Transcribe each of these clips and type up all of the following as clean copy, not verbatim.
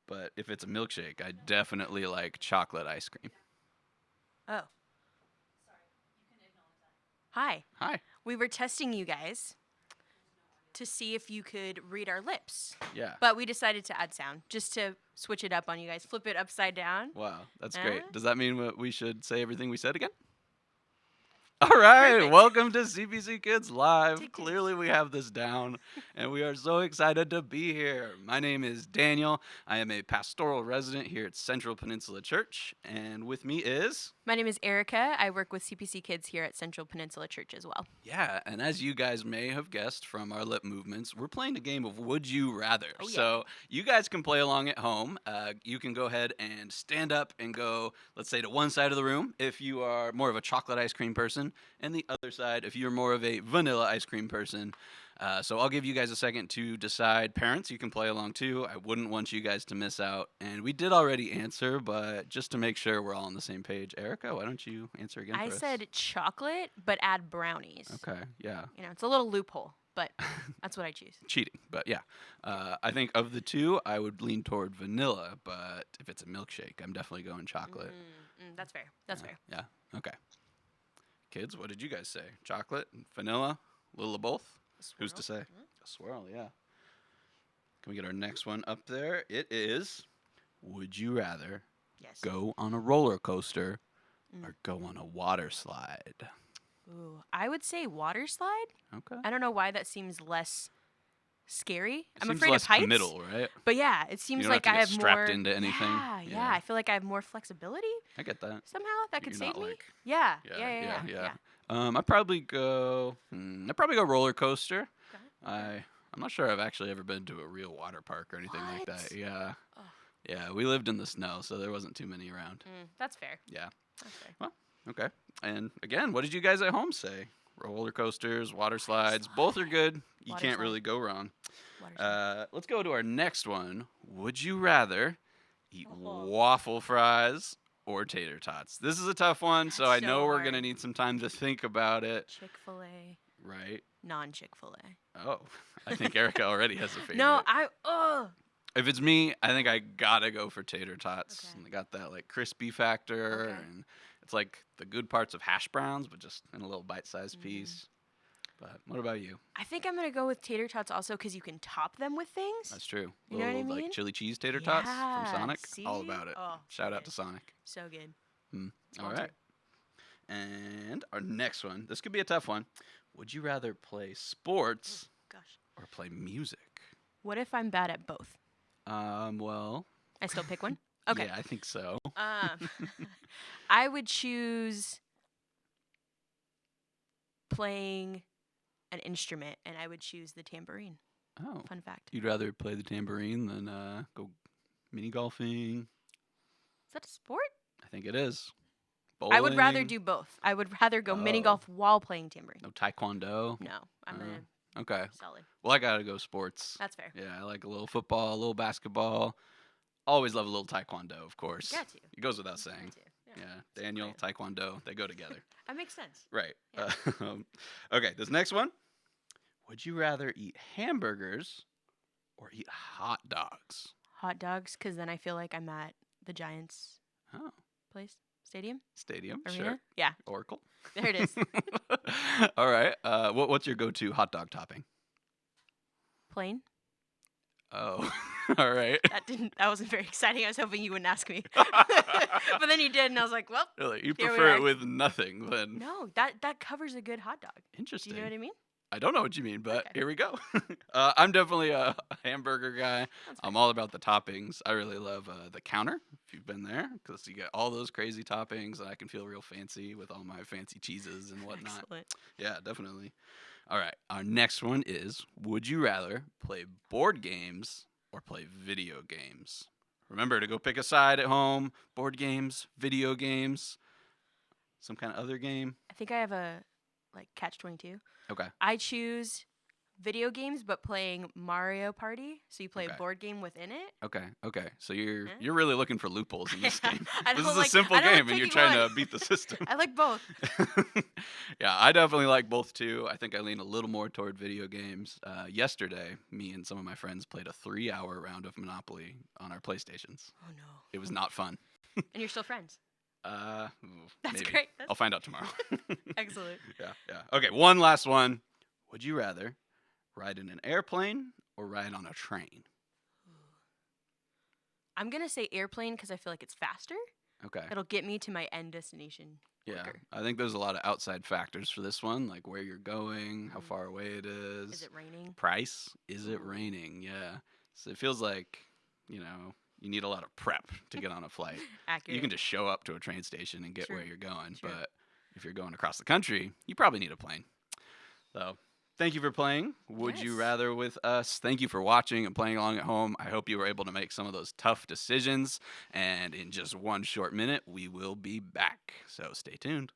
But if it's a milkshake, I definitely like chocolate ice cream. Oh. Hi. Hi. We were testing you guys to see if you could read our lips. Yeah. But we decided to add sound just to switch it up on you guys. Flip it upside down. Wow, that's Huh? great. Does that mean we should say everything we said again? All right, Perfect. welcome to CPC Kids Live. Tick, tick. Clearly, we have this down, and we are so excited to be here. My name is Daniel. I am a pastoral resident here at Central Peninsula Church, and with me is... My name is Erica. I work with CPC Kids here at Central Peninsula Church as well. Yeah, and as you guys may have guessed from our lip movements, we're playing a game of Would You Rather. Oh, yeah. So you guys can play along at home. You can go ahead and stand up and go, let's say, to one side of the room if you are more of a chocolate ice cream person, and the other side if you're more of a vanilla ice cream person. So I'll give you guys a second to decide. Parents, you can play along too. I wouldn't want you guys to miss out. And we did already answer, but just to make sure we're all on the same page, Erica, why don't you answer again I for us? said chocolate, but add brownies. Okay, yeah. You know, it's a little loophole, but that's what I choose. Cheating, but yeah. I think of the two, I would lean toward vanilla, but if it's a milkshake, I'm definitely going chocolate. That's fair. That's fair. Yeah, okay. Kids, what did you guys say? Chocolate, vanilla, a little of both? Who's to say? A swirl, yeah. Can we get our next one up there? It is, would you rather Yes. go on a roller coaster or go on a water slide? Ooh, I would say water slide. Okay. I don't know why that seems less scary. I'm Seems afraid less of heights. committal, right? But yeah, it You seems don't like have to I get have strapped more into anything. Yeah, I feel like I have more flexibility I get that. somehow. That could You're save not me. like- Yeah. Yeah. I'd probably go. I'd probably go roller coaster. Okay. I'm not sure I've actually ever been to a real water park or anything like What? that. Yeah. Oh. Yeah, we lived in the snow, so there wasn't too many around. That's fair. Yeah. That's fair. Okay. And again, what did you guys at home say? Roller coasters, water slides, both are good. You Water can't slide. really go wrong. Water slide. Let's go to our next one. Would you rather eat Oh. waffle fries or tater tots? This is a tough one, so That's I know so we're hard. going to need some time to think about it. Chick-fil-A, Right? non-Chick-fil-A. Oh, I think Erica already has a favorite. No, If it's me, I think I gotta go for tater tots. Okay. And they got that like crispy factor, Okay. and it's like the good parts of hash browns, but just in a little bite-sized piece. But what about you? I think I'm gonna go with tater tots also because you can top them with things. That's true. You know what I Little, mean? like chili cheese tater tots from Yeah, Sonic. All see? about it. Oh, Shout so out to good. Sonic. So good. All Sponsored. right. And our next one. This could be a tough one. Would you rather play sports Gosh. or play music? What if I'm bad at both? Well. I still pick one? Okay. Yeah, I think so. I would choose playing an instrument, and I would choose the tambourine. Oh. Fun fact. You'd rather play the tambourine than go mini golfing? Is that a sport? I think it is. I would rather Bowling? do both. I would rather go mini Oh. golf while playing tambourine. No taekwondo? No, I'm gonna Okay. solid. Well, I gotta go sports. That's fair. Yeah, I like a little football, a little basketball. Always love a little taekwondo, of course. Got to. It goes without saying. Got to. Yeah, Daniel, taekwondo, they go together. That makes sense. Right. Yeah. Okay, this next one. Would you rather eat hamburgers or eat hot dogs? Hot dogs, because then I feel like I'm at the Giants Oh, place, stadium, stadium, arena. sure. Yeah, Oracle. there it is. All right. What's your go-to hot dog topping? Plain. Oh, all right. That wasn't very exciting. I was hoping you wouldn't ask me, but then you did, and I was like, well, Really? You Here we prefer are. it with nothing then? no, that covers a good hot dog. Do Interesting. you know what I mean? I don't know what you mean, but Okay. here we go. I'm definitely a hamburger guy. That's I'm all about the toppings. I really love the counter, if you've been there, because you get all those crazy toppings, and I can feel real fancy with all my fancy cheeses and whatnot. Excellent. Yeah, definitely. All right, our next one is, would you rather play board games or play video games? Remember to go pick a side at home. Board games, video games, some kind of other game. I think I have a catch-22. Okay. I choose video games, but playing Mario Party. So you play Okay. a board game within it. Okay. So you're Huh? you're really looking for loopholes in this game. I This don't is a like- simple I don't like game, and you're picking trying one. to beat the system. I like both. Yeah, Yeah, I definitely like both too. I think I lean a little more toward video games. Yesterday, me and some of my friends played a 3-hour round of Monopoly on our PlayStations. Oh no. It was not fun. And you're still friends. That's Maybe. great. I'll find out tomorrow. Excellent. Yeah. Okay, one last one. Would you rather ride in an airplane or ride on a train? I'm gonna say airplane because I feel like it's faster. Okay. It'll get me to my end destination. Yeah, quicker. I think there's a lot of outside factors for this one, like where you're going, how far away it is. Is it raining? Price? Is it Ooh. raining? Yeah. So it feels like, you need a lot of prep to get on a flight. Accurate. You can just show up to a train station and get True. where you're going, True. but if you're going across the country, you probably need a plane. So, thank you for playing. Would you Yes. rather with us? Thank you for watching and playing along at home. I hope you were able to make some of those tough decisions. And in just one short minute, we will be back. So, stay tuned.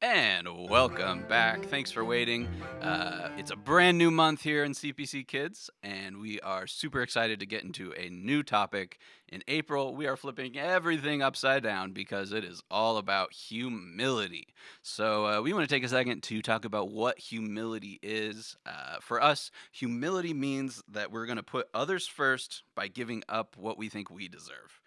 And welcome back. Thanks for waiting. It's a brand new month here in CPC Kids, and we are super excited to get into a new topic. In April, we are flipping everything upside down because it is all about humility. So, we want to take a second to talk about what humility is. For us, humility means that we're going to put others first by giving up what we think we deserve.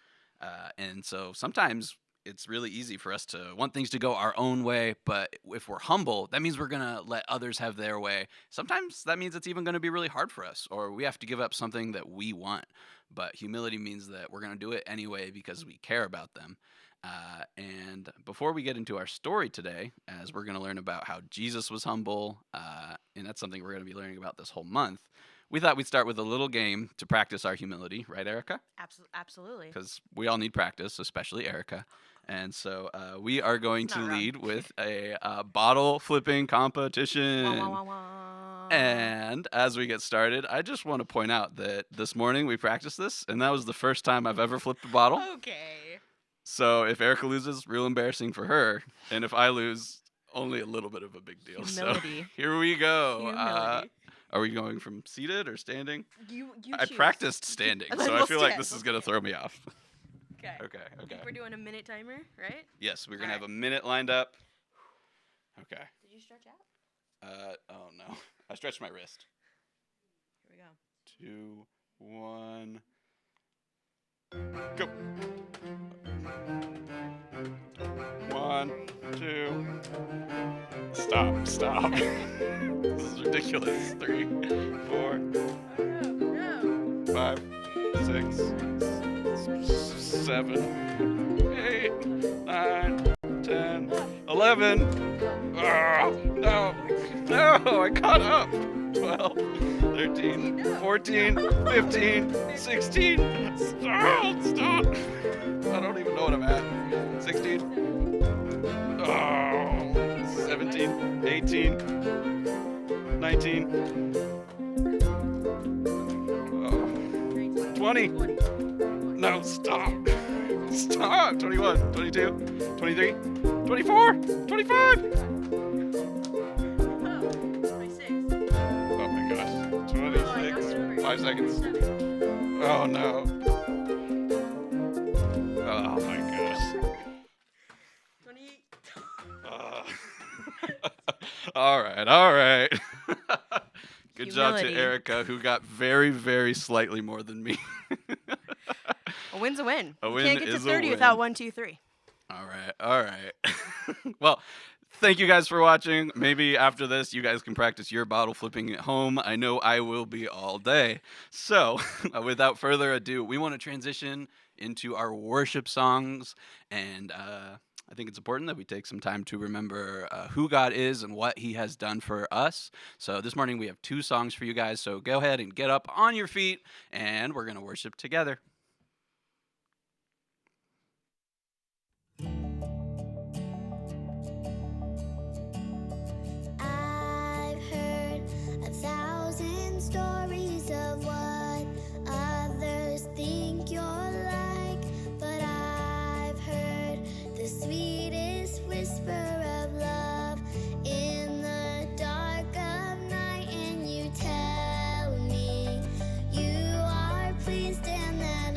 And so sometimes it's really easy for us to want things to go our own way, but if we're humble, that means we're going to let others have their way. Sometimes that means it's even going to be really hard for us, or we have to give up something that we want. But humility means that we're going to do it anyway because we care about them. And before we get into our story today, as we're going to learn about how Jesus was humble, and that's something we're going to be learning about this whole month, we thought we'd start with a little game to practice our humility, right, Erica? Absolutely. Because we all need practice, especially Erica. And so we are going to Not wrong. lead with a bottle flipping competition. Wah, wah, wah, wah. And as we get started, I just want to point out that this morning we practiced this, and that was the first time I've ever flipped a bottle. Okay. So if Erica loses, real embarrassing for her. And if I lose, only a little bit of a big deal. Humility. So here we go. Humility. Are we going from seated or standing? You I choose. practiced standing, Then so I we'll feel like stand, this we'll is going to stand. throw me off. Okay. Okay. I think we're doing a minute timer, right? Yes, we're going to have Alright. a minute lined up. Okay. Did you stretch out? Oh no. I stretched my wrist. Here we go. 2, 1. Go. 1, 2. Stop. This is ridiculous. 3, 4, Oh no. 5, 6, 7, 8, 9, 10, 11. Oh, no, I caught up. 12, 13, 14, 15, 16. Stop. I don't even know what I'm at. 16. Oh, 17, 18, 19. Oh, 20. No, stop. 21, 22, 23, 24, 25. Oh my gosh. 26. 5 seconds. Oh no. Oh my gosh. 28. All right. Good job to Humility. Erica, who got very, very slightly more than me. A win's a win. A You win can't get to is a 30 without win. 1, 2, 3. All right. All right. Well, thank you guys for watching. Maybe after this, you guys can practice your bottle flipping at home. I know I will be all day. So, without further ado, we want to transition into our worship songs. And I think it's important that we take some time to remember who God is and what He has done for us. So, this morning we have 2 songs for you guys. So, go ahead and get up on your feet, and we're going to worship together. I've heard 1,000 stories of what others think you're like, but I've heard the sweetest whisper of love in the dark of night, and you tell me you are pleased and that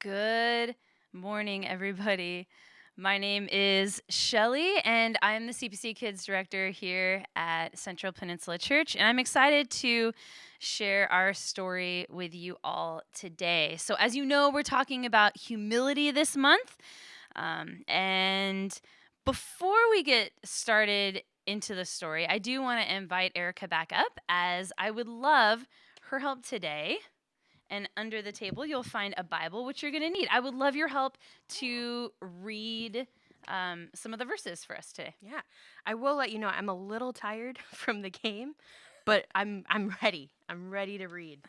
Good morning, everybody. My name is Shelly, and I'm the CPC Kids Director here at Central Peninsula Church, and I'm excited to share our story with you all today. So, as you know, we're talking about humility this month, and before we get started into the story, I do want to invite Erica back up, as I would love her help today. And under the table, you'll find a Bible, which you're going to need. I would love your help to read some of the verses for us today. Yeah. I will let you know I'm a little tired from the game, but I'm ready. I'm ready to read.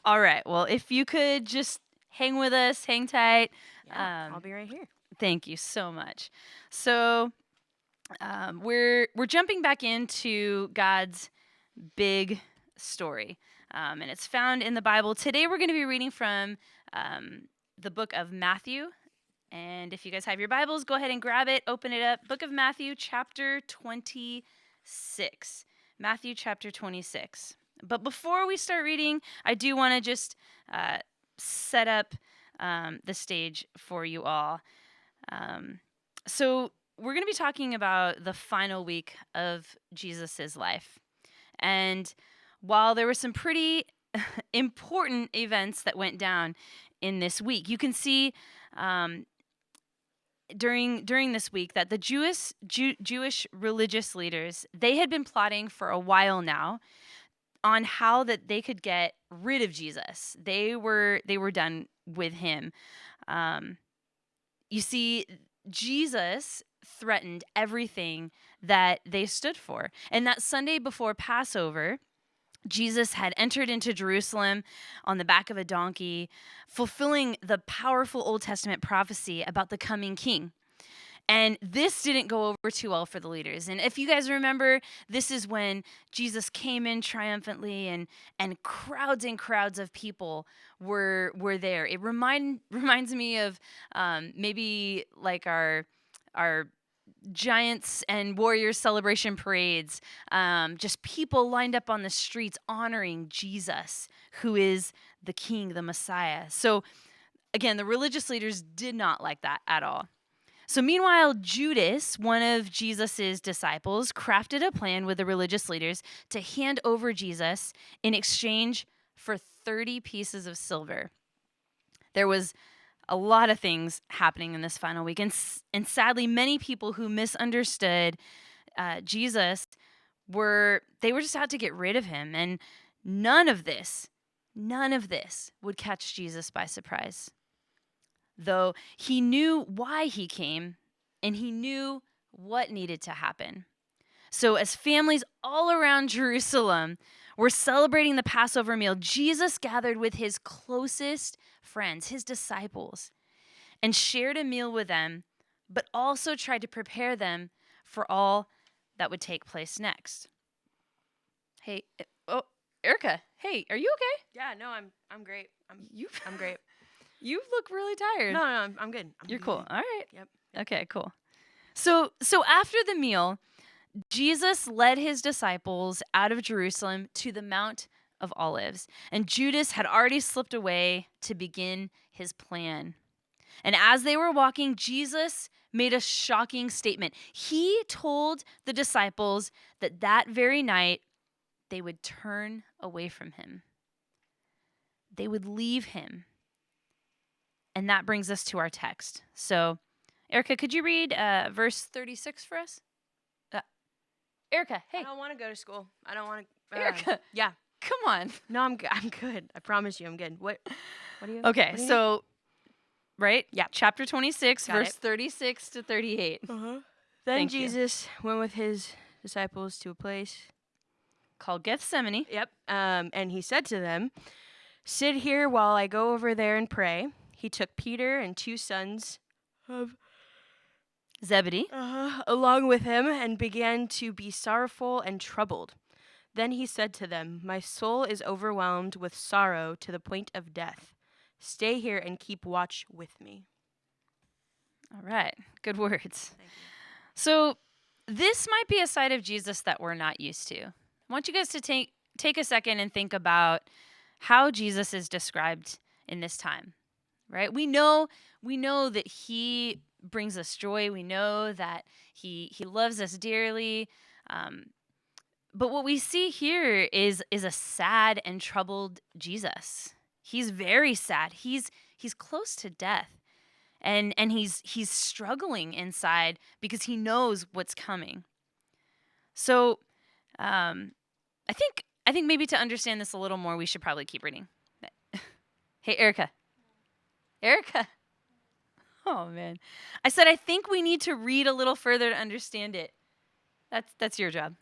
All right. Well, if you could just hang with us, hang tight. Yeah, I'll be right here. Thank you so much. So we're jumping back into God's big story. And it's found in the Bible. Today we're going to be reading from the book of Matthew. And if you guys have your Bibles, go ahead and grab it, open it up. Book of Matthew, chapter 26. Matthew, chapter 26. But before we start reading, I do want to just set up the stage for you all. So we're going to be talking about the final week of Jesus's life. And while there were some pretty important events that went down in this week, you can see during this week that the Jewish religious leaders, they had been plotting for a while now on how that they could get rid of Jesus. They were done with him. You see, Jesus threatened everything that they stood for. And that Sunday before Passover, Jesus had entered into Jerusalem on the back of a donkey, fulfilling the powerful Old Testament prophecy about the coming king. And this didn't go over too well for the leaders. And if you guys remember, this is when Jesus came in triumphantly and crowds of people were there. It reminds me of maybe like our Giants and Warriors celebration parades, just people lined up on the streets honoring Jesus, who is the King, the Messiah. So again, the religious leaders did not like that at all. So meanwhile, Judas, one of Jesus's disciples, crafted a plan with the religious leaders to hand over Jesus in exchange for 30 pieces of silver. There was a lot of things happening in this final week. And sadly, many people who misunderstood Jesus were just out to get rid of him. And none of this would catch Jesus by surprise. Though he knew why he came and he knew what needed to happen. So as families all around Jerusalem were celebrating the Passover meal, Jesus gathered with his closest friends, his disciples, and shared a meal with them, but also tried to prepare them for all that would take place next. Hey, Erica, hey, are you okay? Yeah, no, I'm great. I'm great. You look really tired. No, I'm good. You're cool. All right. Yep. Okay, cool. So after the meal, Jesus led his disciples out of Jerusalem to the Mount of Olives, and Judas had already slipped away to begin his plan. And as they were walking, Jesus made a shocking statement. He told the disciples that very night they would turn away from him. They would leave him. And that brings us to our text. So, Erica, could you read verse 36 for us? Erica, hey. I don't want to go to school. I don't want to. Erica. Yeah. Come on. No, I'm good. I promise you, I'm good. What do you? Okay, what do you so, right? Yeah. Chapter 26, Got verse it. 36 to 38. Then Thank you. Jesus went with his disciples to a place. Called Gethsemane. Yep. And he said to them, "Sit here while I go over there and pray." He took Peter and 2 sons of Zebedee. along with him and began to be sorrowful and troubled. Then he said to them, "My soul is overwhelmed with sorrow to the point of death. Stay here and keep watch with me." All right, good words. Thank you. So this might be a side of Jesus that we're not used to. I want you guys to take a second and think about how Jesus is described in this time. right? We know that he brings us joy. We know that he loves us dearly. But what we see here is a sad and troubled Jesus. He's very sad. He's close to death. And he's struggling inside because he knows what's coming. So I think maybe to understand this a little more, we should probably keep reading. Hey, Erica. Erica. Oh man. I said I think we need to read a little further to understand it. That's your job.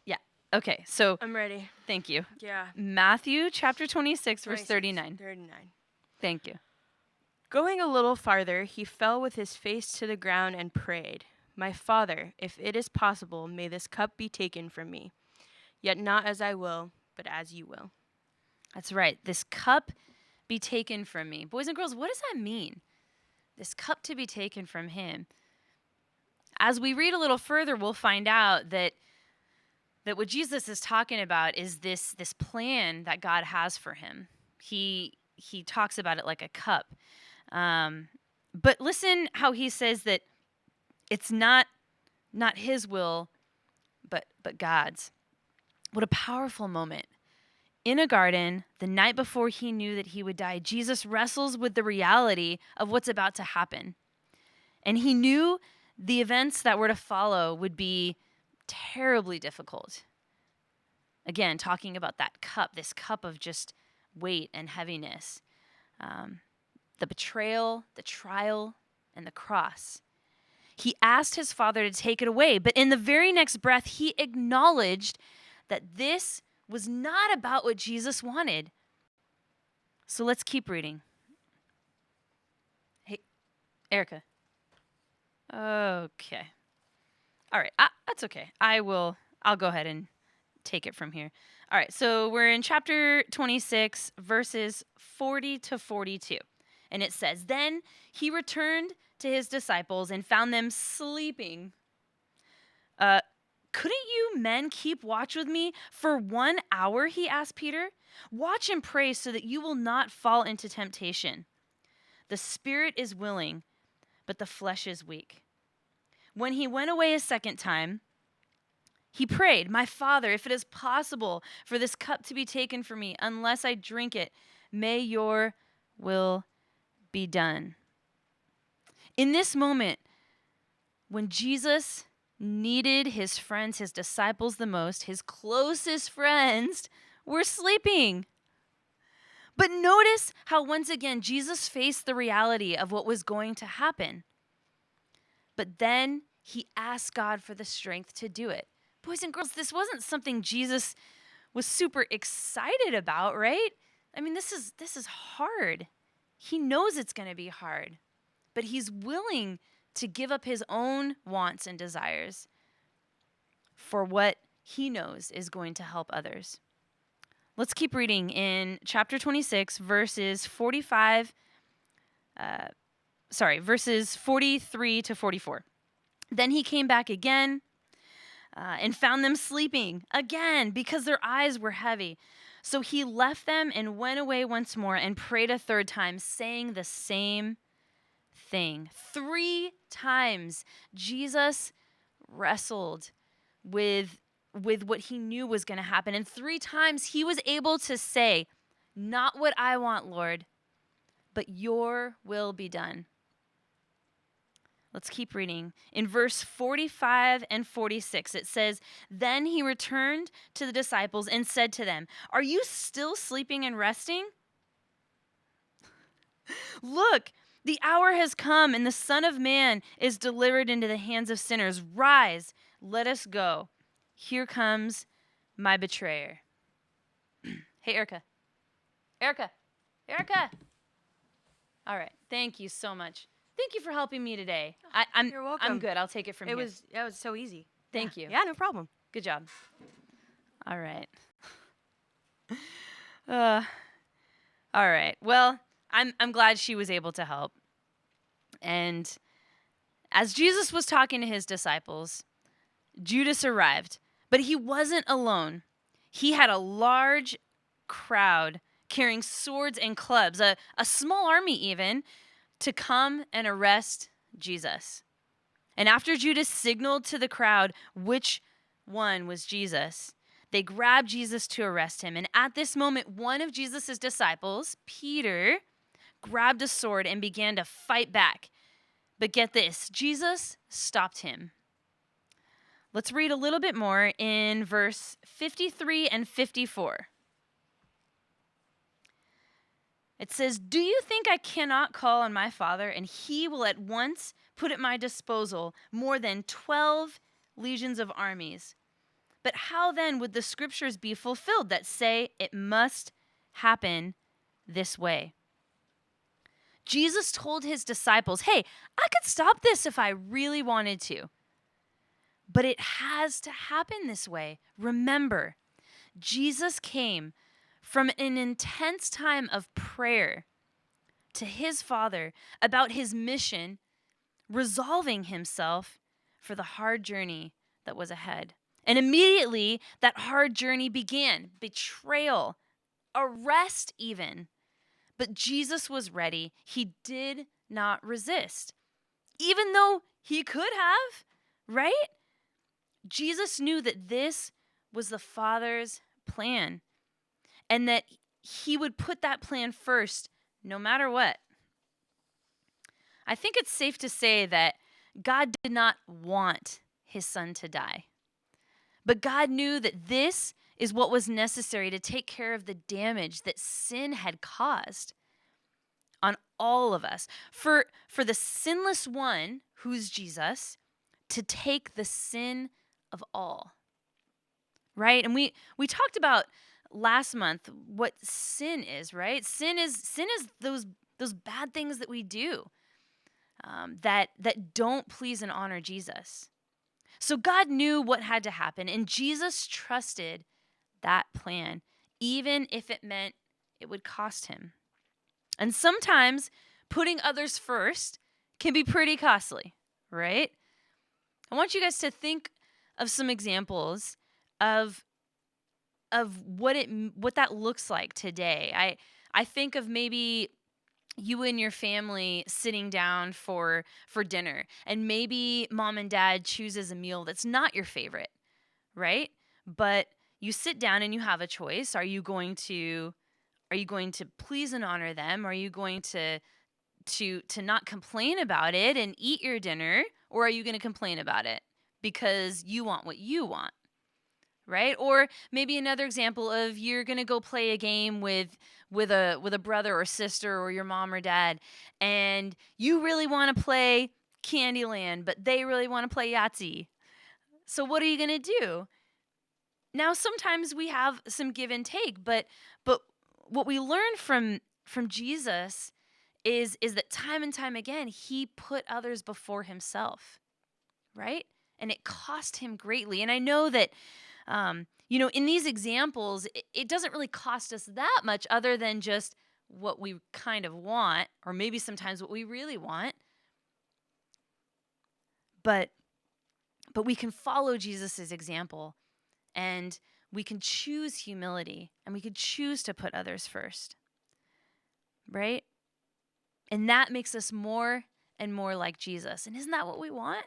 Yeah. Okay. So I'm ready. thank you. Yeah. Matthew chapter 26 verse 26, 39. 39. Thank you. Going a little farther, he fell with his face to the ground and prayed, "My Father, if it is possible, may this cup be taken from me. Yet not as I will, but as you will." That's right. This cup be taken from me. Boys and girls, what does that mean? This cup to be taken from him. As we read a little further, we'll find out that what Jesus is talking about is this plan that God has for him. He talks about it like a cup. But listen how he says that it's not his will, but God's. What a powerful moment. In a garden, the night before he knew that he would die, Jesus wrestles with the reality of what's about to happen. And he knew the events that were to follow would be terribly difficult. Again, talking about that cup, this cup of just weight and heaviness. The betrayal, the trial, and the cross. He asked his Father to take it away, but in the very next breath, he acknowledged that this was not about what Jesus wanted. So let's keep reading. Hey, Erica. Okay. All right, that's okay. I'll go ahead and take it from here. All right, so we're in chapter 26, verses 40 to 42. And it says, "Then he returned to his disciples and found them sleeping." "Couldn't you men keep watch with me for 1 hour?" he asked Peter. "Watch and pray so that you will not fall into temptation. The spirit is willing, but the flesh is weak." When he went away a second time, he prayed, "My Father, if it is possible for this cup to be taken from me, unless I drink it, may your will be done." In this moment, when Jesus needed his friends, his disciples the most, his closest friends were sleeping. But notice how once again Jesus faced the reality of what was going to happen. But then he asked God for the strength to do it. Boys and girls, this wasn't something Jesus was super excited about, right? I mean, this is hard. He knows it's going to be hard, but he's willing to give up his own wants and desires for what he knows is going to help others. Let's keep reading in chapter 26, verses 43 to 44. "Then he came back again and found them sleeping again because their eyes were heavy. So he left them and went away once more and prayed a third time, saying the same thing." 3 times Jesus wrestled with what he knew was going to happen. And 3 times he was able to say, "Not what I want, Lord, but your will be done." Let's keep reading. In verse 45 and 46, it says, "Then he returned to the disciples and said to them, 'Are you still sleeping and resting? Look, the hour has come and the Son of Man is delivered into the hands of sinners. Rise, let us go. Here comes my betrayer.'" Hey, Erica. Erica. Erica. All right. Thank you so much. Thank you for helping me today. I'm You're welcome. I'm good. I'll take it from here. That was so easy. Thank you. Yeah, no problem. Good job. All right. All right. Well, I'm glad she was able to help. And as Jesus was talking to his disciples, Judas arrived, but he wasn't alone. He had a large crowd carrying swords and clubs, a small army even, to come and arrest Jesus. And after Judas signaled to the crowd which one was Jesus, they grabbed Jesus to arrest him. And at this moment, one of Jesus' disciples, Peter, grabbed a sword and began to fight back. But get this, Jesus stopped him. Let's read a little bit more in verse 53 and 54. It says, "Do you think I cannot call on my Father, and he will at once put at my disposal more than 12 legions of armies? But how then would the scriptures be fulfilled that say it must happen this way?" Jesus told his disciples, hey, I could stop this if I really wanted to. But it has to happen this way. Remember, Jesus came from an intense time of prayer to his Father about his mission, resolving himself for the hard journey that was ahead. And immediately that hard journey began. Betrayal, arrest even. But Jesus was ready. He did not resist, even though he could have, right? Jesus knew that this was the Father's plan and that he would put that plan first no matter what. I think it's safe to say that God did not want his son to die. But God knew that this is what was necessary to take care of the damage that sin had caused on all of us. For the sinless one, who's Jesus, to take the sin of all. Right? And we talked about last month what sin is, right? Sin is those bad things that we do that don't please and honor Jesus. So God knew what had to happen, and Jesus trusted that plan, even if it meant it would cost him. And sometimes putting others first can be pretty costly, right? I want you guys to think of some examples of what that looks like today. I think of maybe you and your family sitting down for dinner, and maybe mom and dad chooses a meal that's not your favorite, right? But you sit down and you have a choice. Are you going to please and honor them? Are you going to not complain about it and eat your dinner, or are you going to complain about it because you want what you want? Right? Or maybe another example of you're going to go play a game with a brother or sister or your mom or dad, and you really want to play Candyland, but they really want to play Yahtzee. So what are you going to do? Now, sometimes we have some give and take, but what we learn from Jesus is that time and time again, he put others before himself, right? And it cost him greatly. And I know that in these examples, it doesn't really cost us that much other than just what we kind of want, or maybe sometimes what we really want. But we can follow Jesus' example, and we can choose humility, and we can choose to put others first, right? And that makes us more and more like Jesus. And isn't that what we want?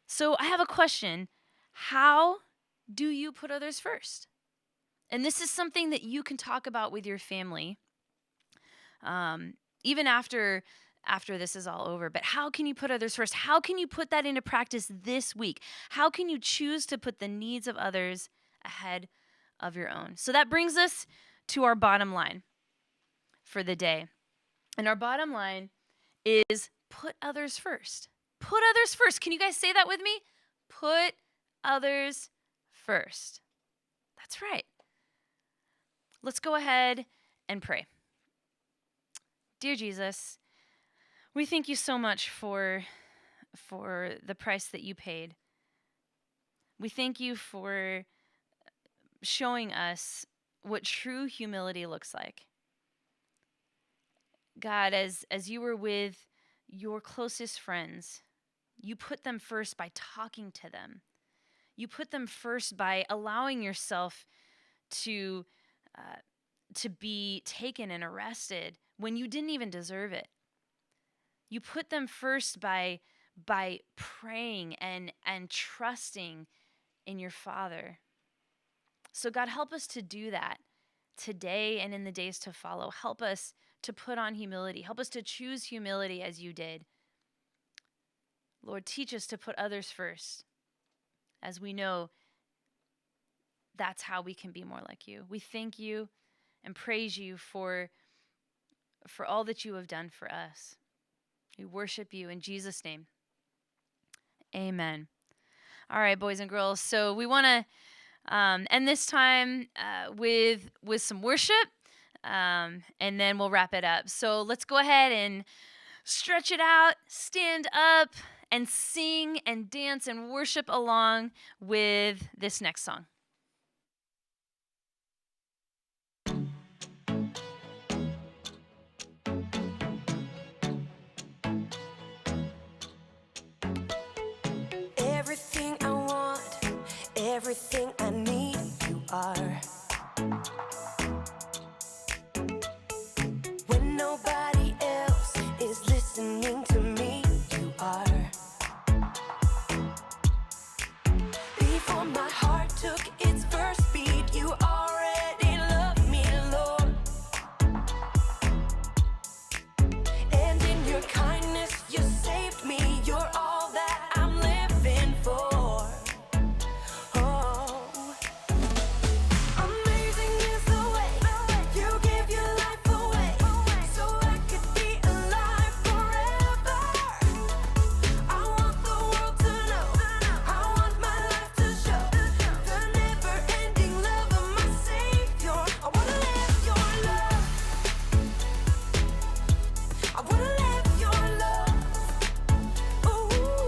So I have a question. How do you put others first? And this is something that you can talk about with your family, even after this is all over. But how can you put others first? How can you put that into practice this week? How can you choose to put the needs of others ahead of your own? So that brings us to our bottom line for the day. And our bottom line is put others first. Put others first. Can you guys say that with me? Put others first. That's right. Let's go ahead and pray. Dear Jesus, we thank you so much for the price that you paid. We thank you for showing us what true humility looks like. God, as you were with your closest friends, you put them first by talking to them. You put them first by allowing yourself to to be taken and arrested when you didn't even deserve it. You put them first by praying and trusting in your Father. So God, help us to do that today and in the days to follow. Help us to put on humility. Help us to choose humility as you did. Lord, teach us to put others first, as we know that's how we can be more like you. We thank you and praise you for all that you have done for us. We worship you in Jesus' name. Amen. All right, boys and girls. So we want to end this time with some worship, and then we'll wrap it up. So let's go ahead and stretch it out, stand up, and sing and dance and worship along with this next song. Everything I want, everything I need, you are. When nobody else is listening to me, you are. Before my heart took its first beat, you already loved me, Lord. And in your kindness, you saved me. You're all that I'm living for. Oh, amazing is the way you give your life away, so I could be alive forever. I want the world to know, I want my life to show the never-ending love of my Savior. I wanna live your love. I wanna live your love. Ooh.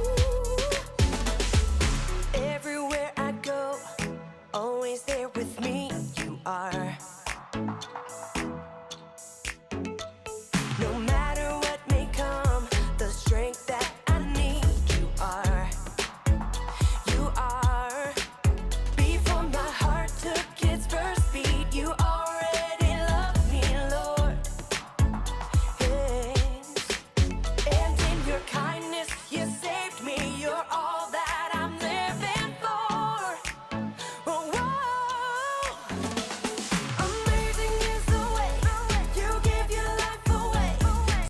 Everywhere I go, always there with me, you are. No matter what may come, the strength that I need, you are. You are. Before my heart took its first beat, you already loved me, Lord. Yes. And in your kindness, you saved me. You're all that I'm living for. Oh, whoa. Amazing is the way you give your life away,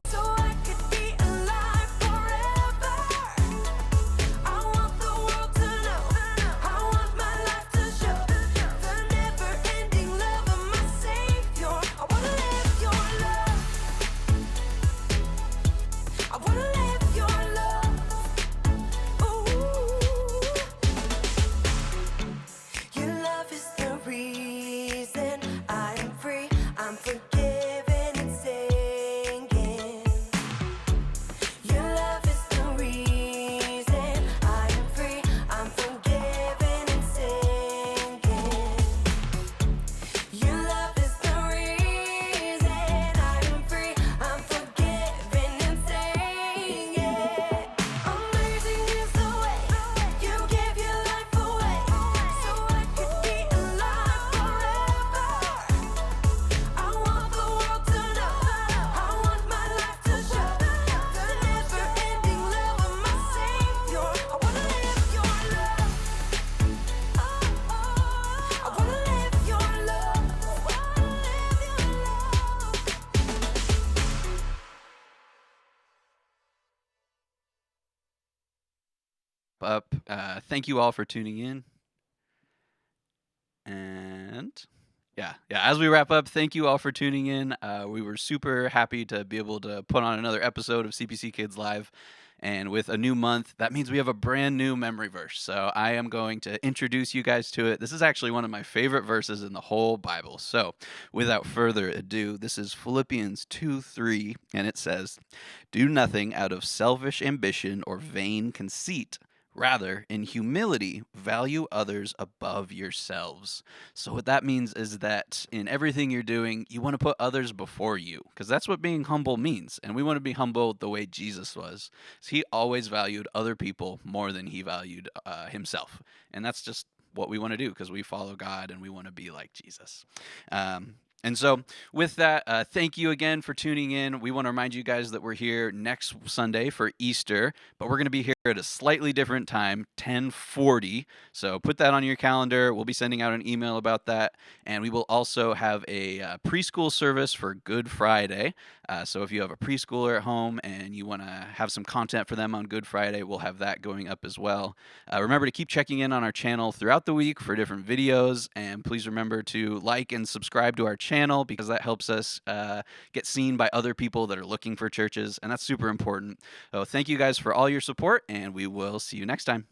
so I could be alive forever. I want the world to know, I want my life to show the never-ending love of my Savior. I wanna live your love. I wanna live your love. Ooh. Your love is the reason I am free. I'm forgiven and singing. Your love is the reason I am free. I'm forgiven and singing. Your love is the reason I am free. I'm forgiven and singing. Amazing is the way you give your life away, so I could be alive forever. I want the world to know, I want my life to show the never-ending love of my Savior. I wanna live your love. I wanna live your love. Up. Thank you all for tuning in. And yeah. As we wrap up, thank you all for tuning in. We were super happy to be able to put on another episode of CPC Kids Live. And with a new month, that means we have a brand new memory verse. So I am going to introduce you guys to it. This is actually one of my favorite verses in the whole Bible. So without further ado, this is Philippians 2:3, and it says, "Do nothing out of selfish ambition or vain conceit. Rather, in humility, value others above yourselves." So what that means is that in everything you're doing, you want to put others before you, because that's what being humble means. And we want to be humble the way Jesus was. So he always valued other people more than he valued himself. And that's just what we want to do, because we follow God and we want to be like Jesus. And so, with that, thank you again for tuning in. We want to remind you guys that we're here next Sunday for Easter, but we're going to be here at a slightly different time, 10:40. So put that on your calendar. We'll be sending out an email about that, and we will also have a preschool service for Good Friday. So if you have a preschooler at home and you want to have some content for them on Good Friday, we'll have that going up as well. Remember to keep checking in on our channel throughout the week for different videos, and please remember to like and subscribe to our channel because that helps us get seen by other people that are looking for churches, and that's super important. So thank you guys for all your support, and we will see you next time.